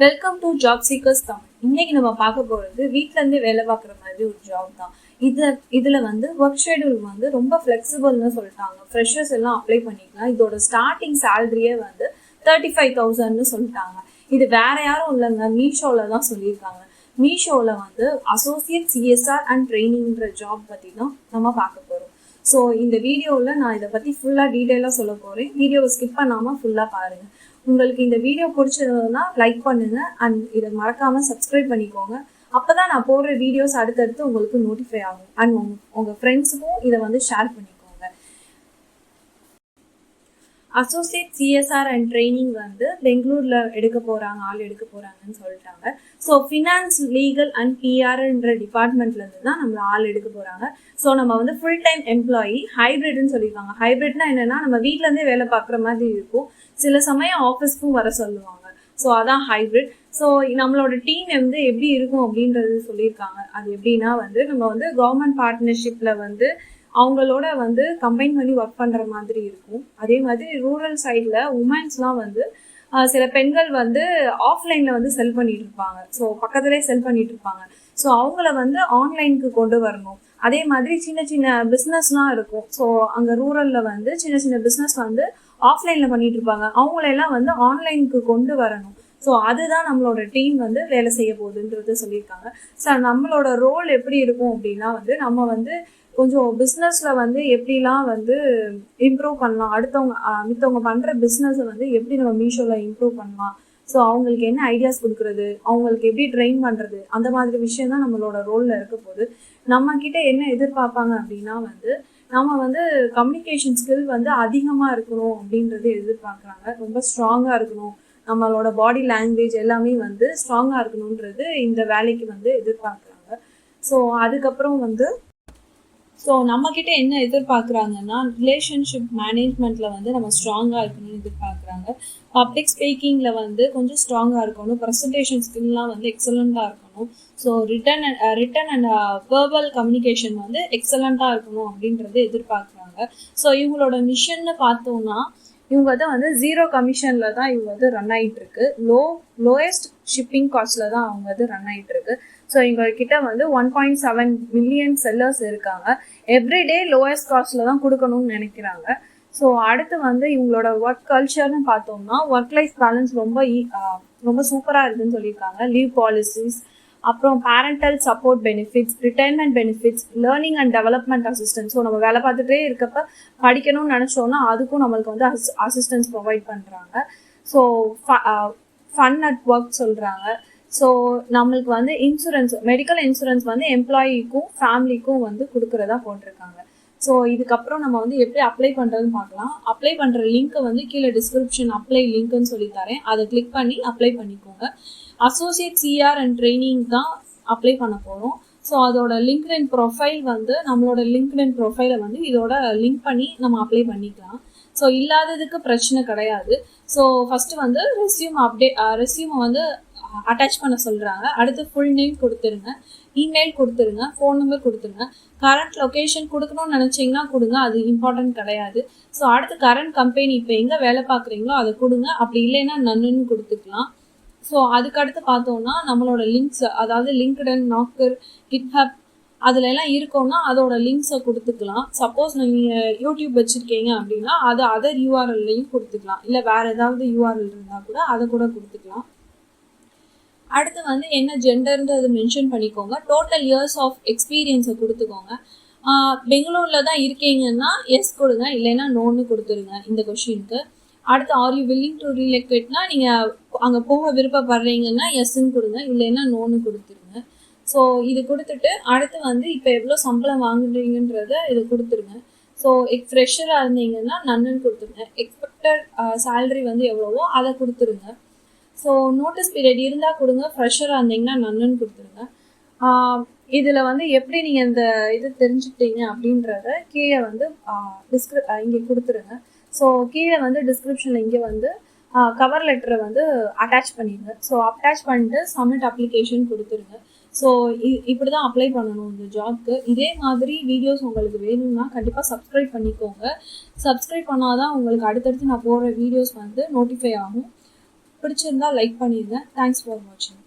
Welcome to job seekers Tamil. இன்னைக்கு நம்ம பார்க்க போகிறது வீட்டிலேருந்தே வேலை பார்க்குற மாதிரி ஒரு ஜாப் தான். இதில் வந்து ஒர்க் ஷெடியூல் வந்து ரொம்ப ஃப்ளெக்சிபிள்னு சொல்லிட்டாங்க. ஃப்ரெஷர்ஸ் எல்லாம் அப்ளை பண்ணிக்கலாம். இதோட ஸ்டார்டிங் சேலரியே வந்து 35,000ன்னு சொல்லிட்டாங்க. இது வேற யாரும் இல்லைங்க, மீஷோவில் தான் சொல்லியிருக்காங்க. மீஷோவில் வந்து அசோசியேட் சிஎஸ்ஆர் அண்ட் ட்ரைனிங்ன்ற ஜாப் பற்றி தான் நம்ம பார்க்க போகிறோம். ஸோ இந்த வீடியோவில் நான் இதை பற்றி ஃபுல்லாக டீட்டெயிலாக சொல்ல போகிறேன். வீடியோவை ஸ்கிப் பண்ணாமல் ஃபுல்லாக பாருங்கள். உங்களுக்கு இந்த வீடியோ பிடிச்சதுன்னா லைக் பண்ணுங்க அண்ட் இதை மறக்காம சப்ஸ்கிரைப் பண்ணிக்கோங்க. அப்பதான் நான் போடுற வீடியோஸ் அடுத்தடுத்து உங்களுக்கு நோட்டிஃபை ஆகும். அண்ட் உங்க ஃப்ரெண்ட்ஸுக்கும் இதை வந்து ஷேர் பண்ணிக்கோங்க. அசோசியேட் சிஎஸ்ஆர் அண்ட் ட்ரைனிங் வந்து பெங்களூர்ல ஆள் எடுக்க போறாங்கன்னு சொல்லிட்டாங்க. ஸோ ஃபினான்ஸ், லீகல் அண்ட் பிஆர்ன்ற டிபார்ட்மெண்ட்ல இருந்து தான் நம்மள ஆள் எடுக்க போறாங்க. ஸோ நம்ம வந்து ஃபுல் டைம் எம்ப்ளாயி, ஹைபிரிட்னு சொல்லியிருக்காங்க. ஹைபிரிட்னா என்னன்னா, நம்ம வீட்ல இருந்தே வேலை பார்க்குற மாதிரி இருக்கும், சில சமயம் ஆஃபீஸ்க்கும் வர சொல்லுவாங்க. ஸோ அதான் ஹைபிரிட். ஸோ நம்மளோட டீம் வந்து எப்படி இருக்கும் அப்படின்றது சொல்லியிருக்காங்க. அது எப்படின்னா வந்து நம்ம வந்து கவர்மெண்ட் பார்ட்னர்ஷிப்ல வந்து அவங்களோட வந்து கம்பைன் பண்ணி ஒர்க் பண்ற மாதிரி இருக்கும். அதே மாதிரி ரூரல் சைட்ல உமன்ஸ்லாம் வந்து சில பெண்கள் வந்து ஆஃப்லைன்ல வந்து செல் பண்ணிட்டு இருப்பாங்க. ஸோ பக்கத்துலேயே செல் பண்ணிட்டு இருப்பாங்க. ஸோ அவங்கள வந்து ஆன்லைனுக்கு கொண்டு வரணும். அதே மாதிரி சின்ன சின்ன பிஸ்னஸ்லாம் இருக்கும். ஸோ அங்கே ரூரல்ல வந்து சின்ன சின்ன பிஸ்னஸ் வந்து ஆஃப்லைன்ல பண்ணிட்டு இருப்பாங்க. அவங்களெல்லாம் வந்து ஆன்லைனுக்கு கொண்டு வரணும். ஸோ அதுதான் நம்மளோட டீம் வந்து வேலை செய்ய போகுதுன்றது சொல்லியிருக்காங்க. ஸோ நம்மளோட ரோல் எப்படி இருக்கும் அப்படின்னா வந்து நம்ம வந்து கொஞ்சம் பிஸ்னஸ்ல வந்து எப்படிலாம் வந்து இம்ப்ரூவ் பண்ணலாம், மித்தவங்க பண்ற பிஸ்னஸை வந்து எப்படி நம்ம மீஷோல இம்ப்ரூவ் பண்ணலாம், ஸோ அவங்களுக்கு என்ன ஐடியாஸ் கொடுக்கறது, அவங்களுக்கு எப்படி ட்ரெயின் பண்றது, அந்த மாதிரி விஷயம் தான் நம்மளோட ரோல்ல இருக்க போகுது. நம்ம கிட்ட என்ன எதிர்பார்ப்பாங்க அப்படின்னா வந்து நம்ம வந்து கம்யூனிகேஷன் ஸ்கில் வந்து அதிகமா இருக்கணும் அப்படின்றது எதிர்பார்க்குறாங்க. ரொம்ப ஸ்ட்ராங்கா இருக்கணும், நம்மளோட பாடி லாங்குவேஜ் எல்லாமே வந்து ஸ்ட்ராங்கா இருக்கணும்ன்றது இந்த வேலைக்கு வந்து எதிர்பார்க்குறாங்க. ஸோ அதுக்கப்புறம் வந்து நம்ம கிட்ட என்ன எதிர்பார்க்குறாங்கன்னா, ரிலேஷன்ஷிப் மேனேஜ்மெண்ட்ல வந்து நம்ம ஸ்ட்ராங்கா இருக்கணும்னு எதிர்பார்க்குறாங்க. பப்ளிக் ஸ்பீக்கிங்ல வந்து கொஞ்சம் ஸ்ட்ராங்கா இருக்கணும். ப்ரெசன்டேஷன் ஸ்கில்லாம் வந்து எக்ஸலண்டா இருக்கணும். So return and verbal communication வந்து எக்ஸலண்டா இருக்கணும் அப்படின்றது எதிர்பார்க்குறாங்க. ஸோ இவங்களோட மிஷன்னு பார்த்தோம்னா, இவங்க வந்து 0 கமிஷன்ல தான் இவங்க வந்து ரன் ஆகிட்டு இருக்கு. லோயஸ்ட் ஷிப்பிங் காஸ்ட்ல தான் அவங்க வந்து ரன் ஆகிட்டு இருக்கு. ஸோ எங்ககிட்ட வந்து 1.7 மில்லியன் செல்லர்ஸ் இருக்காங்க. எவ்ரிடே லோயஸ்ட் காஸ்ட்ல தான் கொடுக்கணும்னு நினைக்கிறாங்க. ஸோ அடுத்து வந்து இவங்களோட ஒர்க் கல்ச்சர்னு பார்த்தோம்னா, ஒர்க் லைஃப் பேலன்ஸ் ரொம்ப சூப்பராக இருக்குன்னு சொல்லியிருக்காங்க. லீவ் பாலிசிஸ், அப்புறம் parental support benefits, retirement benefits, learning and development assistance. So நம்ம வேலை பார்த்துட்டே இருக்கப்ப படிக்கணும்னு நினச்சோன்னா அதுக்கும் நம்மளுக்கு வந்து அசிஸ்டன்ஸ் ப்ரொவைட் பண்ணுறாங்க. ஸோ ஃபன் அட் ஒர்க் சொல்கிறாங்க. ஸோ நம்மளுக்கு வந்து இன்சூரன்ஸ், மெடிக்கல் இன்சூரன்ஸ் வந்து எம்ப்ளாயிக்கும் ஃபேமிலிக்கும் வந்து கொடுக்குறதா போட்டிருக்காங்க. ஸோ இதுக்கப்புறம் நம்ம வந்து எப்படி அப்ளை பண்ணுறதுன்னு பார்க்கலாம். அப்ளை பண்ணுற லிங்க்கை வந்து கீழே டிஸ்கிரிப்ஷன் அப்ளை லிங்க்குன்னு சொல்லி தரேன், அதை கிளிக் பண்ணி அப்ளை பண்ணிக்கோங்க. அசோசியேட் சிஆர் அண்ட் ட்ரைனிங் தான் அப்ளை பண்ண போகிறோம். ஸோ அதோட லிங்க்டின் ப்ரொஃபைல் வந்து நம்மளோட லிங்க்டின் ப்ரொஃபைலை வந்து இதோட லிங்க் பண்ணி நம்ம அப்ளை பண்ணிக்கலாம். ஸோ இல்லாததுக்கு பிரச்சனை கிடையாது. ஸோ ஃபஸ்ட்டு வந்து ரெஸ்யூமை வந்து அட்டாச் பண்ண சொல்கிறாங்க. அடுத்து ஃபுல் நேம் கொடுத்துருங்க, இமெயில் கொடுத்துருங்க, ஃபோன் நம்பர் கொடுத்துருங்க. கரண்ட் லொக்கேஷன் கொடுக்கணும்னு நினச்சிங்கன்னா கொடுங்க, அது இம்பார்ட்டன்ட் கிடையாது. ஸோ அடுத்து கரண்ட் கம்பெனி இப்போ எங்கே வேலை பார்க்குறீங்களோ அதை கொடுங்க. அப்படி இல்லைன்னா நன்னுன்னு கொடுத்துக்கலாம். ஸோ அதுக்கடுத்து பார்த்தோம்னா நம்மளோட லிங்க்ஸ், அதாவது லிங்க்டின், நாக்கர், கிட்ஹப் அதுல எல்லாம் இருக்கோம்னா அதோட லிங்க்ஸை கொடுத்துக்கலாம். சப்போஸ் நீங்கள் யூடியூப் வச்சுருக்கீங்க அப்படின்னா அதை அதர் யூஆர்எல்லையும் கொடுத்துக்கலாம். இல்லை வேறு ஏதாவது யூஆர்எல் இருந்தால் கூட அதை கூட கொடுத்துக்கலாம். அடுத்து வந்து என்ன ஜெண்டர்ன்றது மென்ஷன் பண்ணிக்கோங்க. டோட்டல் இயர்ஸ் ஆஃப் எக்ஸ்பீரியன்ஸை கொடுத்துக்கோங்க. பெங்களூரில் தான் இருக்கீங்கன்னா எஸ் கொடுங்க, இல்லைன்னா நோன்னு கொடுத்துருங்க இந்த கொஷினுக்கு. அடுத்து ஆர் யூ வில்லிங் டு ரீலொகேட்னா, நீங்கள் அங்கே போக விருப்பப்படுறீங்கன்னா எஸ்ன்னு கொடுங்க, இல்லைன்னா நோன்னு கொடுத்துருங்க. ஸோ இது கொடுத்துட்டு அடுத்து வந்து இப்போ எவ்வளோ சம்பளம் வாங்குறீங்கன்றத இது கொடுத்துருங்க. ஸோ ஃப்ரெஷராக இருந்தீங்கன்னா நன்னுன்னு கொடுத்துருங்க. எக்ஸ்பெக்டட் சேலரி வந்து எவ்வளவோ அதை கொடுத்துருங்க. ஸோ நோட்டீஸ் பீரியட் இருந்தால் கொடுங்க, ஃப்ரெஷராக இருந்தீங்கன்னா நன்னுன்னு கொடுத்துருங்க. இதில் வந்து எப்படி நீங்கள் இந்த இது தெரிஞ்சுக்கிட்டீங்க அப்படின்றத கீழே வந்து இங்கே கொடுத்துருங்க. ஸோ கீழே வந்து டிஸ்கிரிப்ஷனில் இங்கே வந்து கவர் லெட்டரை வந்து அட்டாச் பண்ணிடுங்க. ஸோ அட்டாச் பண்ணிட்டு சப்மிட் அப்ளிகேஷன் கொடுத்துருங்க. ஸோ இப்படி தான் அப்ளை பண்ணணும் இந்த ஜாப்க்கு. இதே மாதிரி வீடியோஸ் உங்களுக்கு வேணும்னா கண்டிப்பாக சப்ஸ்கிரைப் பண்ணிக்கோங்க. சப்ஸ்கிரைப் பண்ணாதான் உங்களுக்கு அடுத்தடுத்து நான் போடுற வீடியோஸ் வந்து நோட்டிஃபை ஆகும். பிடிச்சிருந்தா லைக் பண்ணிடுங்க. தேங்க்ஸ் ஃபார் வாட்சிங்.